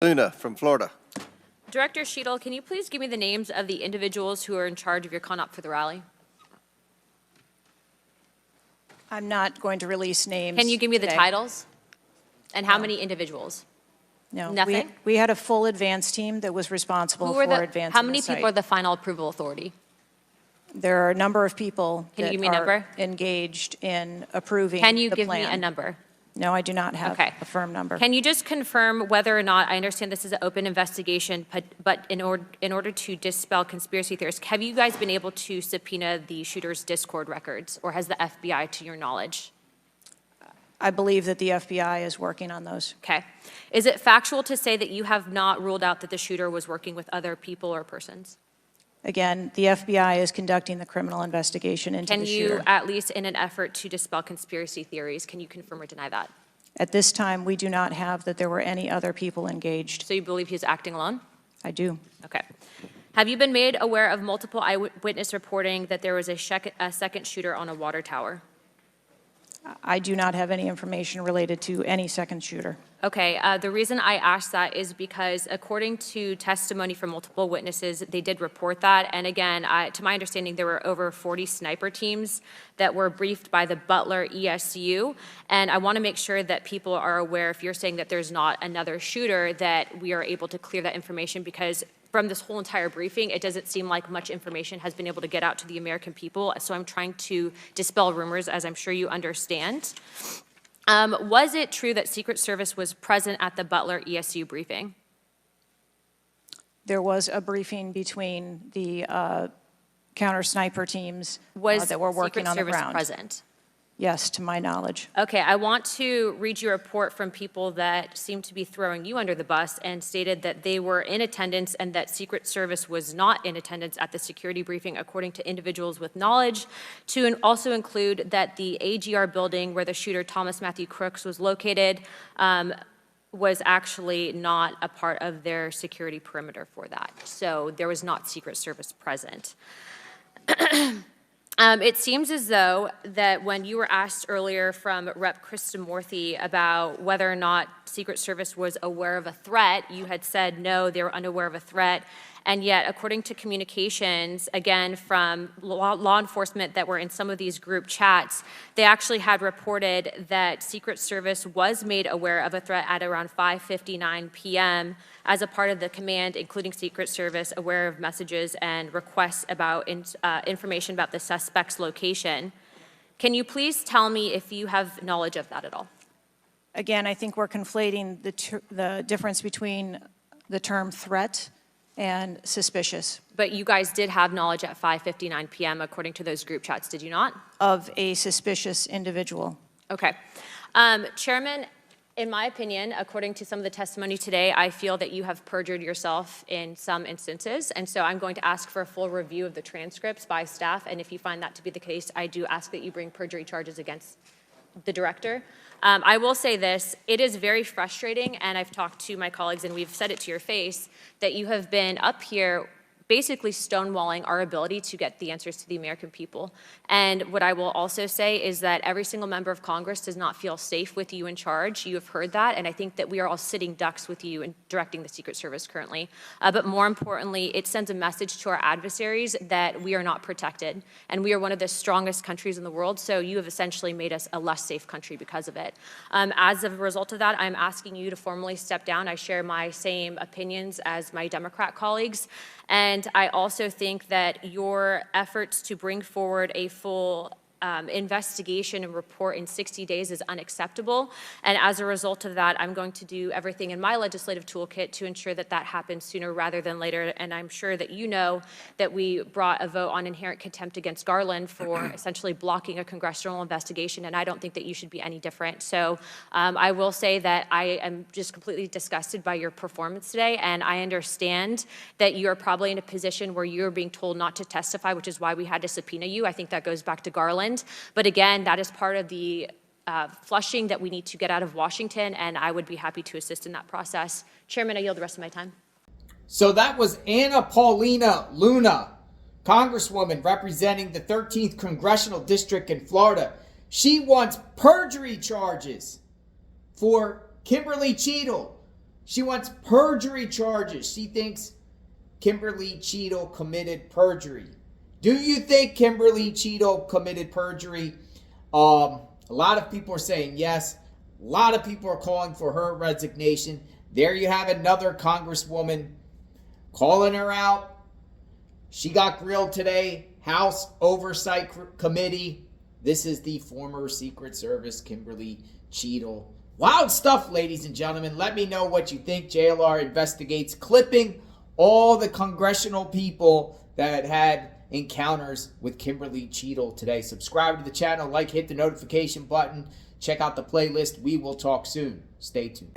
Luna from Florida. Director Cheatle, can you please give me the names of the individuals who are in charge of your con-op for the rally? I'm not going to release names. Can you give me the today. titles? And how No. many individuals? No. Nothing? We had a full advance team that was responsible Who for are the, advancing how many the site. people are the final approval authority? There are a number of people Can you that give me a are number? engaged in approving Can you the give me plan. a number? No, I do not have Okay. a firm number. Can you just confirm whether or not, I understand this is an open investigation, but in order to dispel conspiracy theories, have you guys been able to subpoena the shooter's Discord records, or has the FBI to your knowledge? I believe that the FBI is working on those. Okay. Is it factual to say that you have not ruled out that the shooter was working with other people or persons? Again, the FBI is conducting the criminal investigation into Can the you, shooter. at least in an effort to dispel conspiracy theories, can you confirm or deny that? At this time, we do not have that there were any other people engaged. So you believe he was acting alone? I do. Okay. Have you been made aware of multiple eyewitness reporting that there was a second shooter on a water tower? I do not have any information related to any second shooter. Okay, the reason I asked that is because according to testimony from multiple witnesses, they did report that. And again, to my understanding, there were over 40 sniper teams that were briefed by the Butler ESU. And I want to make sure that people are aware, if you're saying that there's not another shooter, that we are able to clear that information, because from this whole entire briefing, it doesn't seem like much information has been able to get out to the American people. So I'm trying to dispel rumors, as I'm sure you understand. Was it true that Secret Service was present at the Butler ESU briefing? There was a briefing between the counter sniper teams that were working on the Secret Service ground. present? Yes, to my knowledge. Okay, I want to read you a report from people that seem to be throwing you under the bus and stated that they were in attendance and that Secret Service was not in attendance at the security briefing, according to individuals with knowledge, to also include that the AGR building where the shooter Thomas Matthew Crooks was located was actually not a part of their security perimeter for that. So there was not Secret Service present. It seems as though that when you were asked earlier from Rep. Kristamorthy about whether or not Secret Service was aware of a threat, you had said no, they were unaware of a threat. And yet, according to communications, again, from law enforcement that were in some of these group chats, they actually had reported that Secret Service was made aware of a threat at around 5:59 p.m. as a part of the command, including Secret Service, aware of messages and requests about information about the suspect's location. Can you please tell me if you have knowledge of that at all? Again, I think we're conflating the difference between the term threat and suspicious. But you guys did have knowledge at 5:59 p.m. according to those group chats, did you not? Of a suspicious individual. Okay. Chairman, in my opinion, according to some of the testimony today, I feel that you have perjured yourself in some instances, and so I'm going to ask for a full review of the transcripts by staff, and if you find that to be the case, I do ask that you bring perjury charges against the director. I will say this, it is very frustrating, and I've talked to my colleagues and we've said it to your face, that you have been up here basically stonewalling our ability to get the answers to the American people. And what I will also say is that every single member of Congress does not feel safe with you in charge. You have heard that, and I think that we are all sitting ducks with you in directing the Secret Service currently. But more importantly, it sends a message to our adversaries that we are not protected, and we are one of the strongest countries in the world, so you have essentially made us a less safe country because of it. As a result of that, I'm asking you to formally step down. I share my same opinions as my Democrat colleagues. And I also think that your efforts to bring forward a full investigation and report in 60 days is unacceptable. And as a result of that, I'm going to do everything in my legislative toolkit to ensure that that happens sooner rather than later. And I'm sure that you know that we brought a vote on inherent contempt against Garland for essentially blocking a congressional investigation, and I don't think that you should be any different. So I will say that I am just completely disgusted by your performance today, and I understand that you're probably in a position where you're being told not to testify, which is why we had to subpoena you. I think that goes back to Garland. But again, that is part of the flushing that we need to get out of Washington, and I would be happy to assist in that process. Chairman, I yield the rest of my time. So that was Paulina Luna, Congresswoman representing the 13th Congressional District in Florida. She wants perjury charges for Kimberly Cheatle, She wants perjury charges. She thinks Kimberly Cheatle committed perjury. Do you think Kimberly Cheatle committed perjury? A lot of people are saying yes. A lot of people are calling for her resignation. There you have another congresswoman calling her out. She got grilled today. House Oversight Committee. This is the former Secret Service Kimberly Cheatle. Wild stuff, ladies and gentlemen. Let me know what you think. JLR investigates clipping all the congressional people that had encounters with Kimberly Cheatle today. Subscribe to the channel, hit the notification button, check out the playlist. We will talk soon. Stay tuned.